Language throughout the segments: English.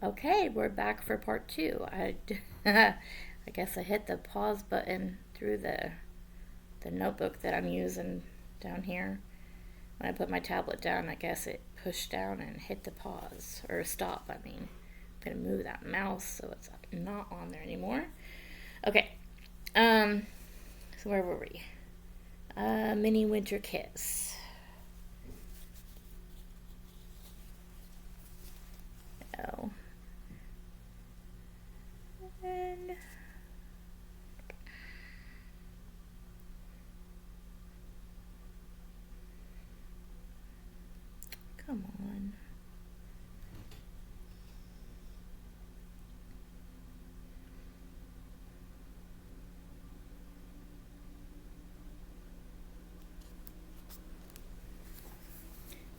Okay, we're back for part two. I guess I hit the pause button through the notebook that I'm using down here. When I put my tablet down, I guess it pushed down and hit the pause, or stop, I mean. I'm gonna move that mouse so it's not on there anymore. Okay, so where were we? Mini winter kiss. Oh. And come on.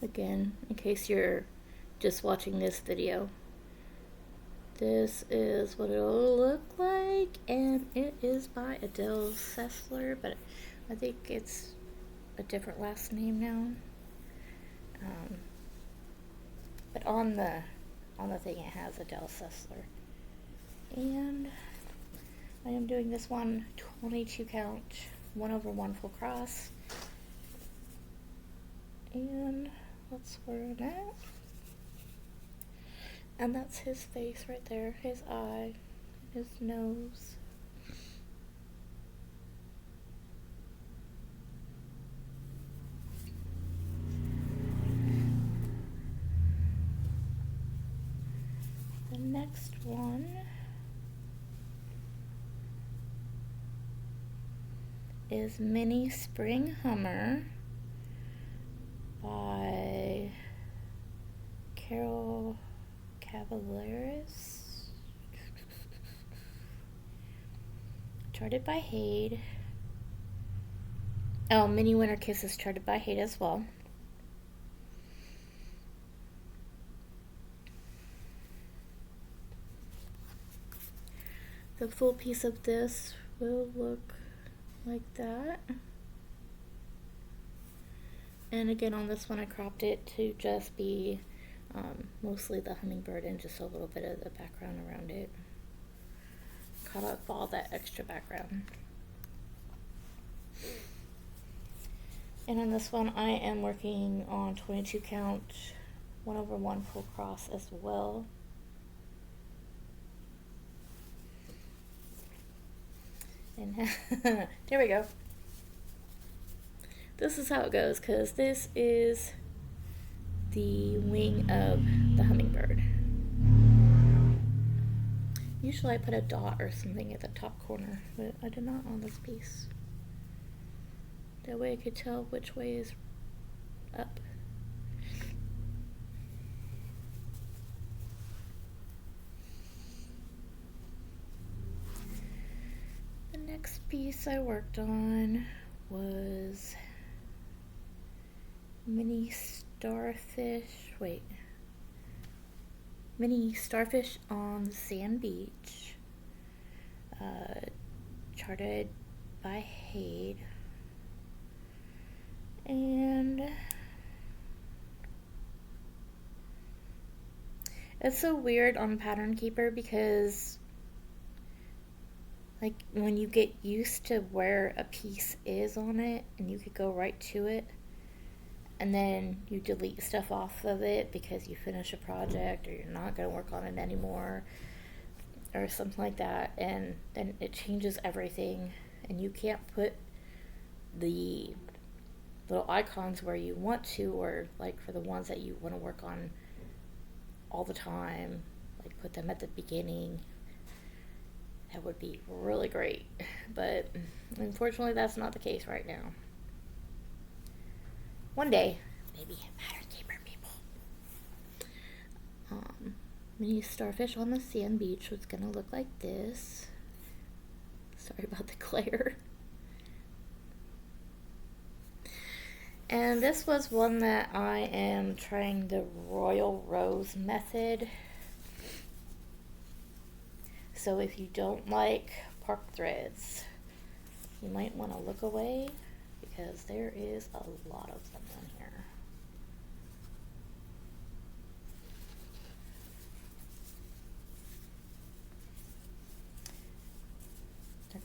Again, in case you're just watching this video, this is what it'll look like, and it is by Adele Sessler, but I think it's a different last name now. But on the thing it has Adele Sessler. And I am doing this one 22 count, 1/1 full cross. And that's where I'm at. And that's his face right there, his eye, his nose. The next one is Mini Spring Hummer by Carol Cavaleris. Charted by Hade. Oh, Mini Winter Kiss is charted by Hade as well. The full piece of this will look like that. And again, on this one I cropped it to just be mostly the hummingbird and just a little bit of the background around it. Cut off all that extra background. And on this one I am working on 22 count, 1/1 full cross as well. And there we go. This is how it goes, because this is the wing of the hummingbird. Usually I put a dot or something at the top corner, but I did not on this piece. That way I could tell which way is up. The next piece I worked on was Mini Starfish on the Sand Beach, charted by Hade. And it's so weird on Pattern Keeper because like when you get used to where a piece is on it and you could go right to it, and then you delete stuff off of it because you finish a project or you're not going to work on it anymore or something like that, and then it changes everything and you can't put the little icons where you want to, or like for the ones that you want to work on all the time, like put them at the beginning. That would be really great, but unfortunately that's not the case right now. One day, maybe Pattern Keeper people. Mini Starfish on the Sand Beach was gonna look like this. Sorry about the glare. And this was one that I am trying the Royal Rose method. So if you don't like park threads, you might want to look away because there is a lot of them on here.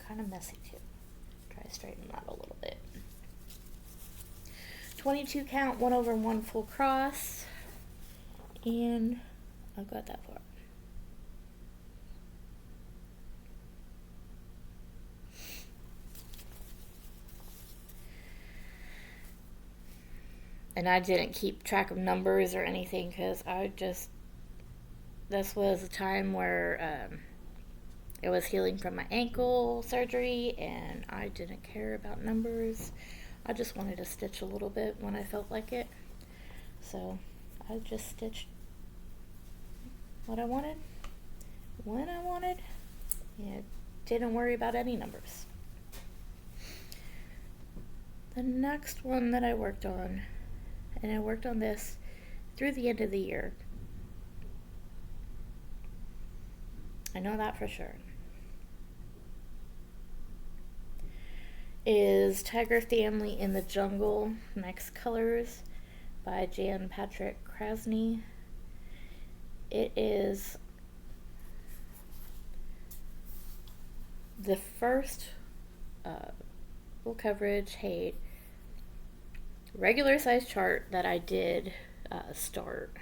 kind of messy too. Try to straighten that a little bit. 22 count, 1/1 full cross, and I've got that far. And I didn't keep track of numbers or anything because this was a time where it was healing from my ankle surgery and I didn't care about numbers. I just wanted to stitch a little bit when I felt like it. So I just stitched what I wanted, when I wanted, and didn't worry about any numbers. The next one that I worked on, and I worked on this through the end of the year. I know that for sure. Is Tiger Family in the Jungle, Next Colors by Jan Patrick Krasny. It is the first full coverage regular size chart that I did start,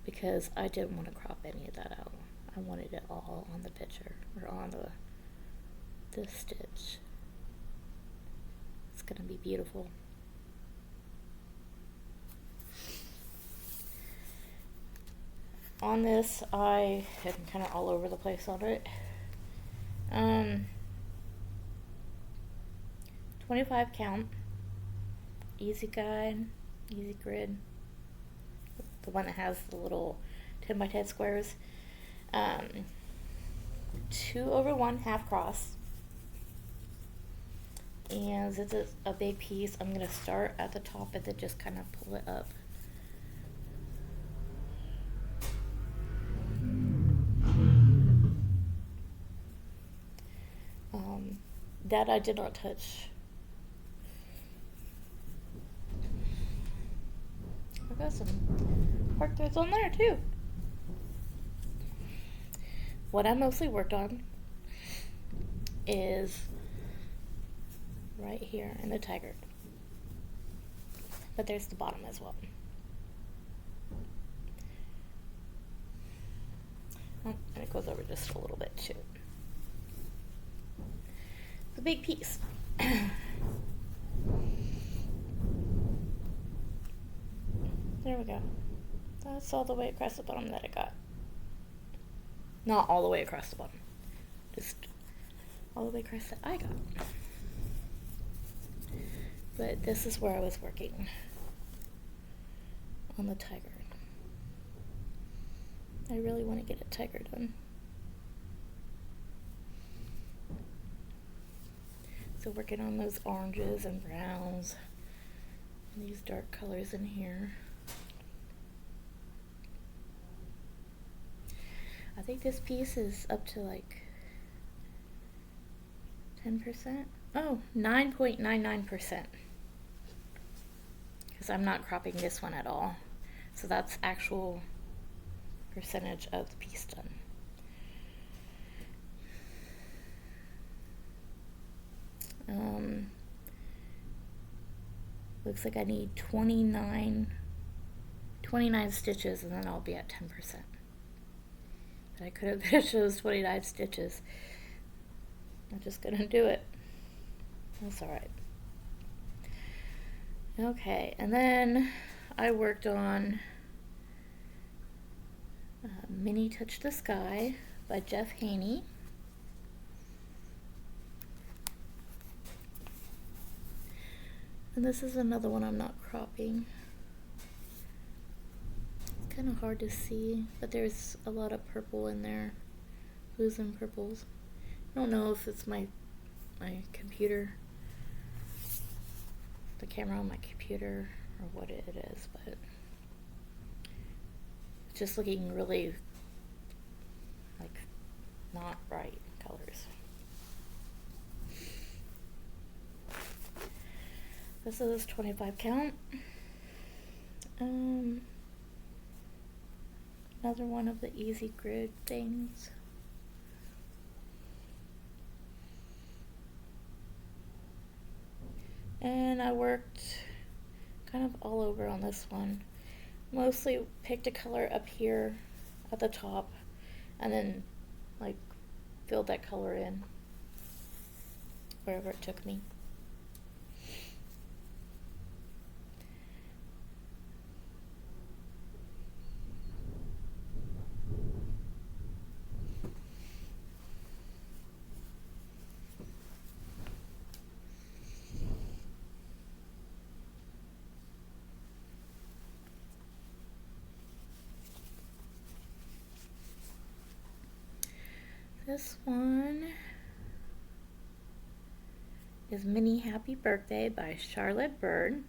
because I didn't want to crop any of that out. I wanted it all on the picture, or on the stitch. It's gonna be beautiful. On this, I am kind of all over the place on it. 25 count, easy guide, easy grid, the one that has the little 10 by 10 squares. 2/1 half cross, and since it's a big piece, I'm going to start at the top and then just kind of pull it up. That I did not touch. I've got some part threads on there too. What I mostly worked on is right here in the tiger, but there's the bottom as well. Oh, and it goes over just a little bit too. It's a big piece. There we go. That's all the way across the bottom that I got. Not all the way across the bottom, just all the way across that I got. But this is where I was working on the tiger. I really want to get a tiger done. So working on those oranges and browns and these dark colors in here. I think this piece is up to like 10%. Oh, 9.99%. Because I'm not cropping this one at all. So that's actual percentage of the piece done. Looks like I need 29 stitches and then I'll be at 10%. But I could have finished those 29 stitches. I'm just gonna do it. That's alright. Okay, and then I worked on Mini Touch the Sky by Jeff Haney. And this is another one I'm not cropping. It's kind of hard to see, but there's a lot of purple in there. Blues and purples. I don't know if it's my computer, the camera on my computer, or what it is, but it's just looking really like not bright colors. This is 25 count. Another one of the easy grid things. then I worked kind of all over on this one. Mostly picked a color up here at the top and then like filled that color in wherever it took me. This one is Mini Happy Birthday by Charlotte Bird.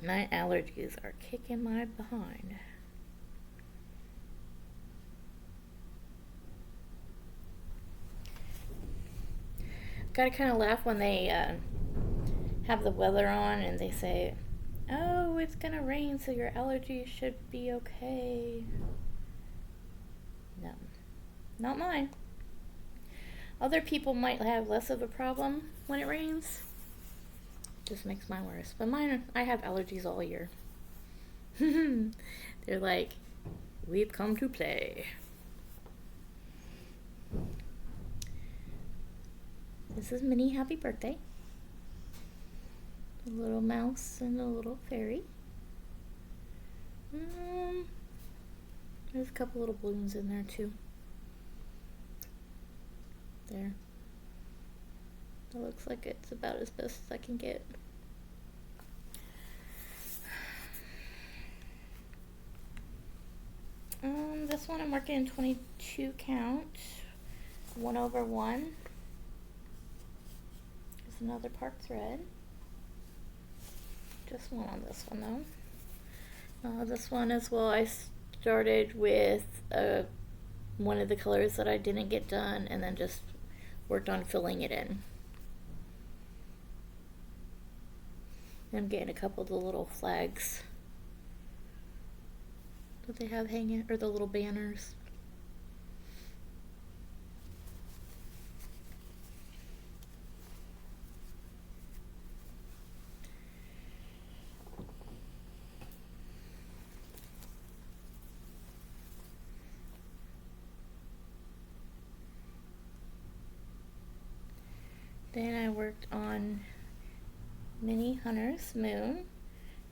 My allergies are kicking my behind. Gotta kind of laugh when they have the weather on and they say, oh, it's gonna rain, so your allergies should be okay. No, not mine. Other people might have less of a problem when it rains. Just makes mine worse. But mine, I have allergies all year. They're like, we've come to play. This is Mini Happy Birthday. A little mouse and a little fairy. There's a couple little balloons in there too. There. It looks like it's about as best as I can get. This one I'm working in 22 count, 1/1. There's another part thread. Just one on this one though. This one as well, I started with one of the colors that I didn't get done and then just worked on filling it in. I'm getting a couple of the little flags that they have hanging, or the little banners. Then I worked on Mini Hunter's Moon.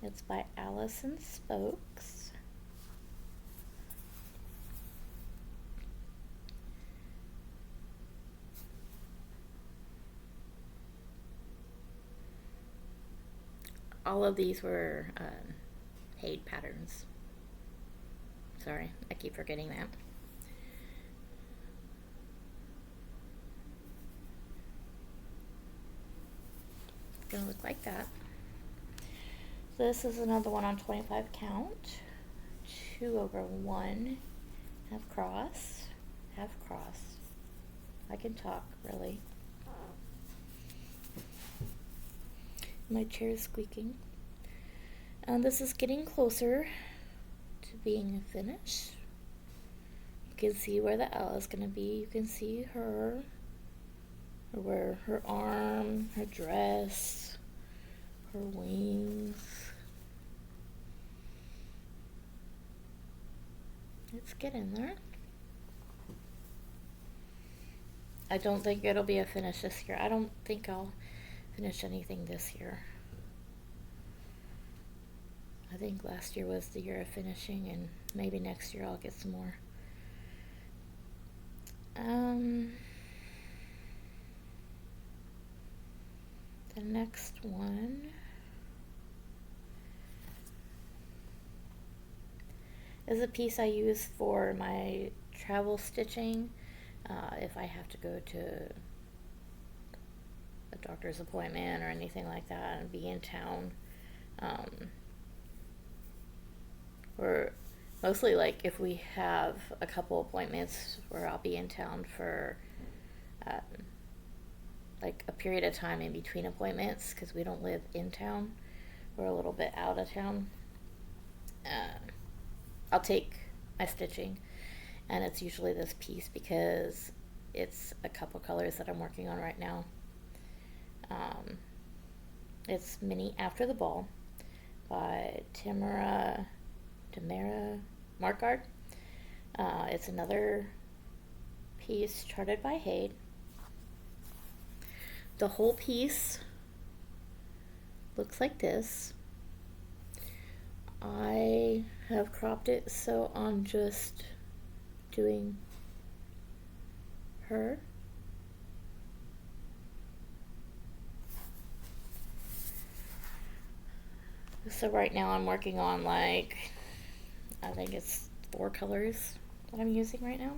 It's by Allison Spokes. All of these were Haid patterns. Sorry, I keep forgetting that. Gonna look like that. This is another one on 25 count, 2/1, half cross. I can talk, really. My chair is squeaking. This is getting closer to being finished. You can see where the L is gonna be. You can see her, or where her arm, her dress, her wings. It's getting there. I don't think it'll be a finish this year. I don't think I'll finish anything this year. I think last year was the year of finishing, and maybe next year I'll get some more. The next one is a piece I use for my travel stitching. If I have to go to a doctor's appointment or anything like that and be in town, or mostly like if we have a couple appointments where I'll be in town for like a period of time in between appointments, because we don't live in town, we're a little bit out of town. I'll take my stitching, and it's usually this piece because it's a couple colors that I'm working on right now. It's Mini After the Ball by Tamara Markard. It's another piece charted by Haid. The whole piece looks like this. I have cropped it, so I'm just doing her. So right now I'm working on, like, I think it's 4 colors that I'm using right now.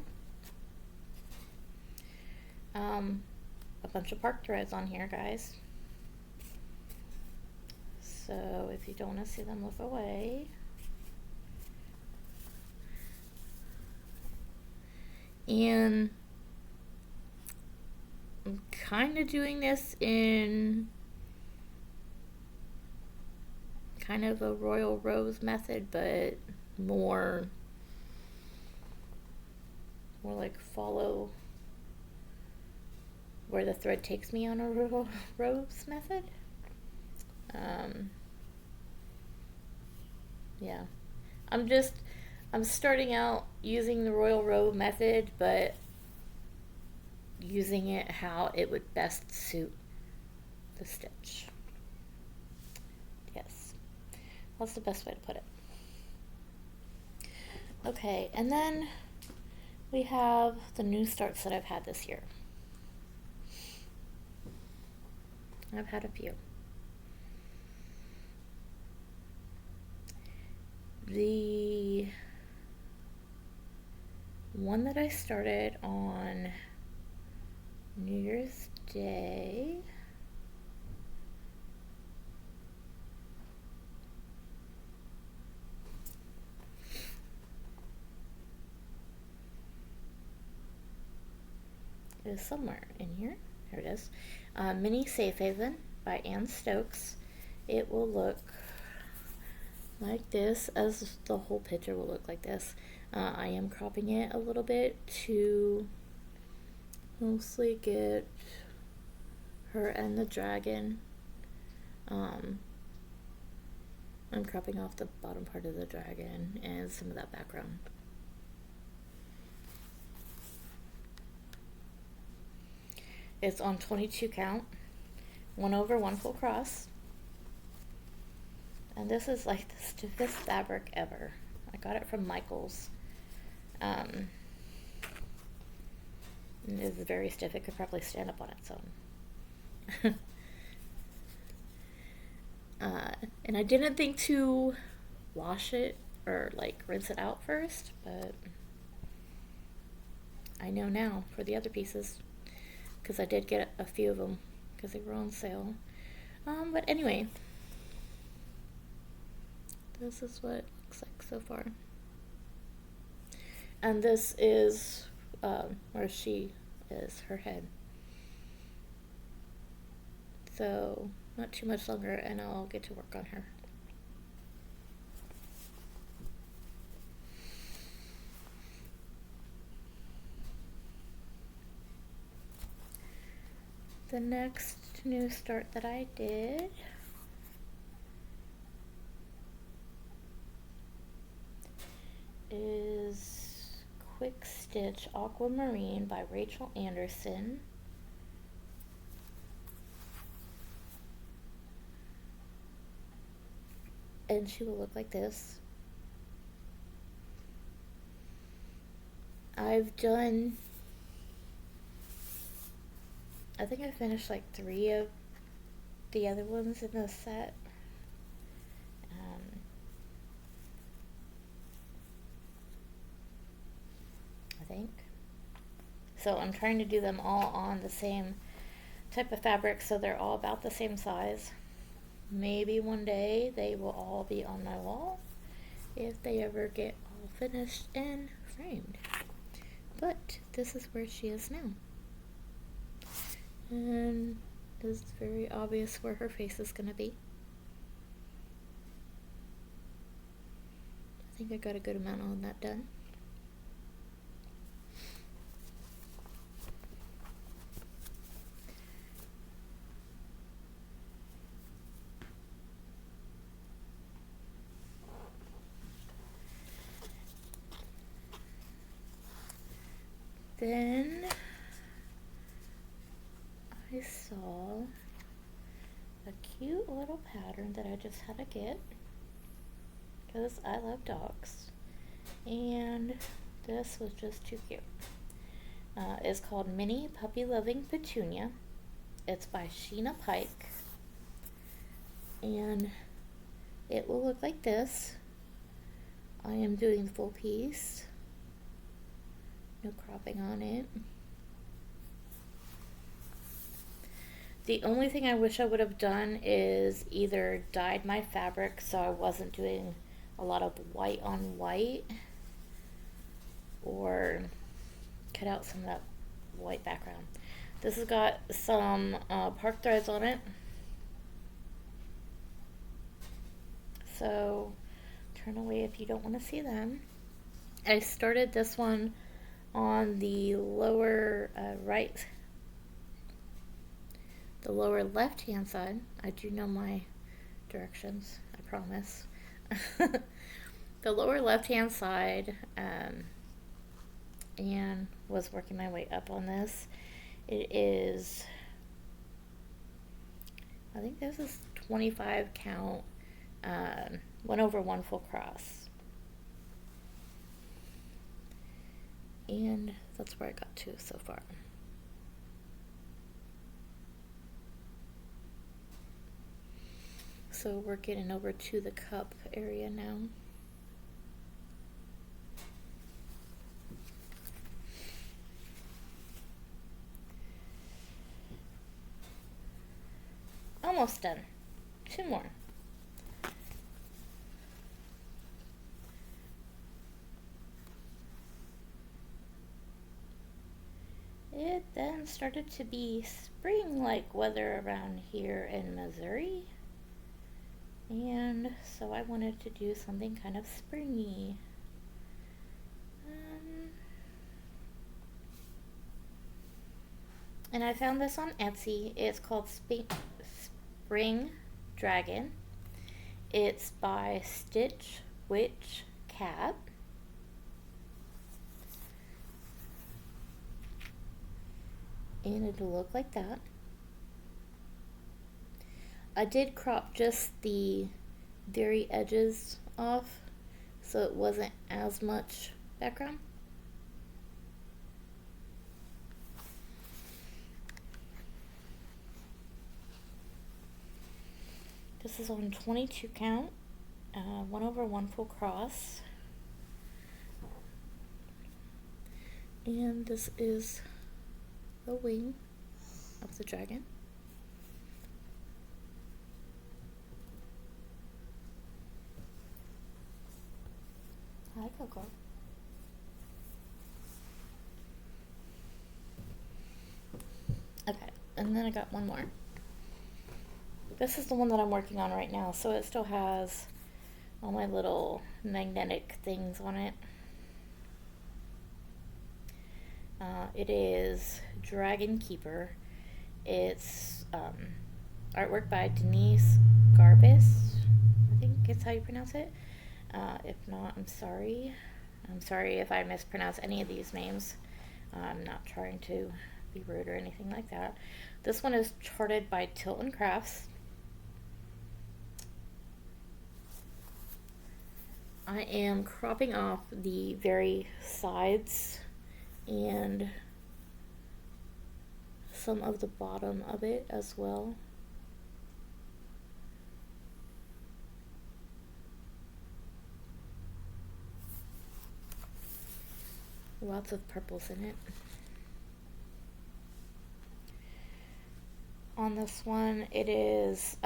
A bunch of park threads on here, guys. So if you don't want to see them, look away. And I'm kind of doing this in kind of a Royal Rose method, but more like follow where the thread takes me on a Royal Rose method. Yeah, I'm starting out using the Royal Row method, but using it how it would best suit the stitch. Yes, that's the best way to put it. Okay, and then we have the new starts that I've had this year. I've had a few. The one that I started on New Year's Day is somewhere in here. Here it is. Mini Safe Haven by Ann Stokes. It will look like this, as the whole picture will look like this. I am cropping it a little bit to mostly get her and the dragon. I'm cropping off the bottom part of the dragon and some of that background. It's on 22 count, 1/1 full cross. And this is like the stiffest fabric ever. I got it from Michael's. It is very stiff. It could probably stand up on its own. And I didn't think to wash it or like rinse it out first, but I know now for the other pieces, because I did get a few of them because they were on sale. But anyway, this is what it looks like so far. And this is where she is, her head. So not too much longer and I'll get to work on her. The next new start that I did is Quick Stitch Aquamarine by Rachel Anderson. And she will look like this. I've done, I think I finished like 3 of the other ones in the set. I think. So I'm trying to do them all on the same type of fabric so they're all about the same size. Maybe one day they will all be on my wall if they ever get all finished and framed. But this is where she is now. And it's very obvious where her face is going to be. I think I got a good amount on that done. Then I saw a cute little pattern that I just had to get because I love dogs, and this was just too cute. It's called Mini Puppy Loving Petunia. It's by Sheena Pike, and it will look like this. I am doing the full piece, no cropping on it. The only thing I wish I would have done is either dyed my fabric so I wasn't doing a lot of white on white, or cut out some of that white background. This has got some park threads on it, so turn away if you don't want to see them. I started this one on the lower the lower left hand side. I do know my directions, I promise. The lower left hand side, and was working my way up on this. It is, I think this is 25 count, 1/1 full cross, and that's where I got to so far. So we're getting over to the cup area now. Almost done. 2 more. It then started to be spring-like weather around here in Missouri, and so I wanted to do something kind of springy. And I found this on Etsy. It's called Spring Dragon. It's by Stitch Witch Cat. And it'll look like that. I did crop just the very edges off so it wasn't as much background. This is on 22 count, 1/1 full cross. And this is the wing of the dragon. Hi, Coco. Okay, and then I got one more. This is the one that I'm working on right now, so it still has all my little magnetic things on it. It is Dragon Keeper. It's artwork by Denise Garbis. I think it's how you pronounce it. If not, I'm sorry. I'm sorry if I mispronounce any of these names. I'm not trying to be rude or anything like that. This one is charted by Tilton Crafts. I am cropping off the very sides and some of the bottom of it as well. Lots of purples in it. On this one, it is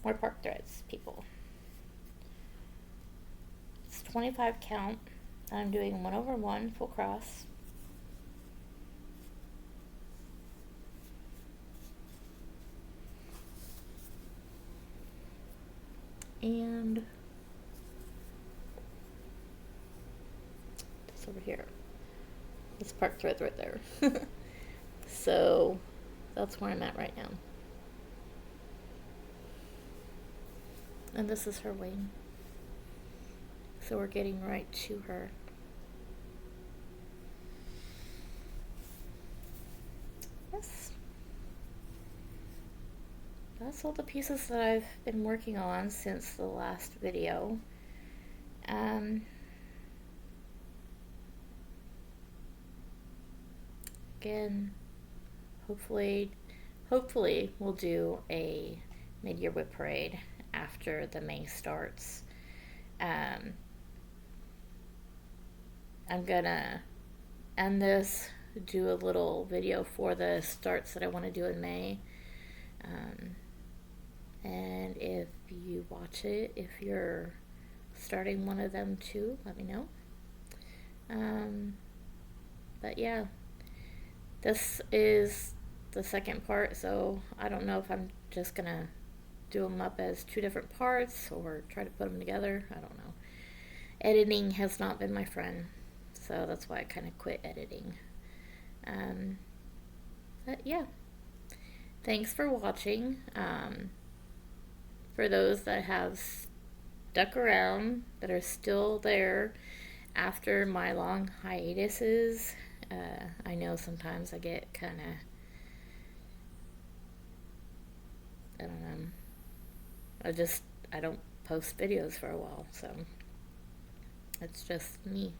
more park threads, people. It's 25 count. I'm doing 1/1 full cross. And this over here. This park thread right there. So that's where I'm at right now. And this is her wing. So we're getting right to her. Yes. That's all the pieces that I've been working on since the last video. Again, hopefully we'll do a mid-year whip parade after the May starts. I'm gonna end this, do a little video for the starts that I want to do in May. And if you watch it, if you're starting one of them too, let me know. But yeah, this is the second part, so I don't know if I'm just gonna do them up as two different parts or try to put them together. I don't know. Editing has not been my friend, so that's why I kind of quit editing. But yeah, thanks for watching. For those that have stuck around, that are still there after my long hiatuses, I know sometimes I get kind of, I don't know, I don't post videos for a while, so it's just me.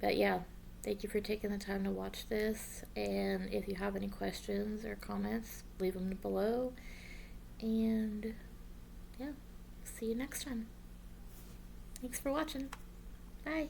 But yeah, thank you for taking the time to watch this, and if you have any questions or comments, leave them below, and yeah, see you next time. Thanks for watching. Bye.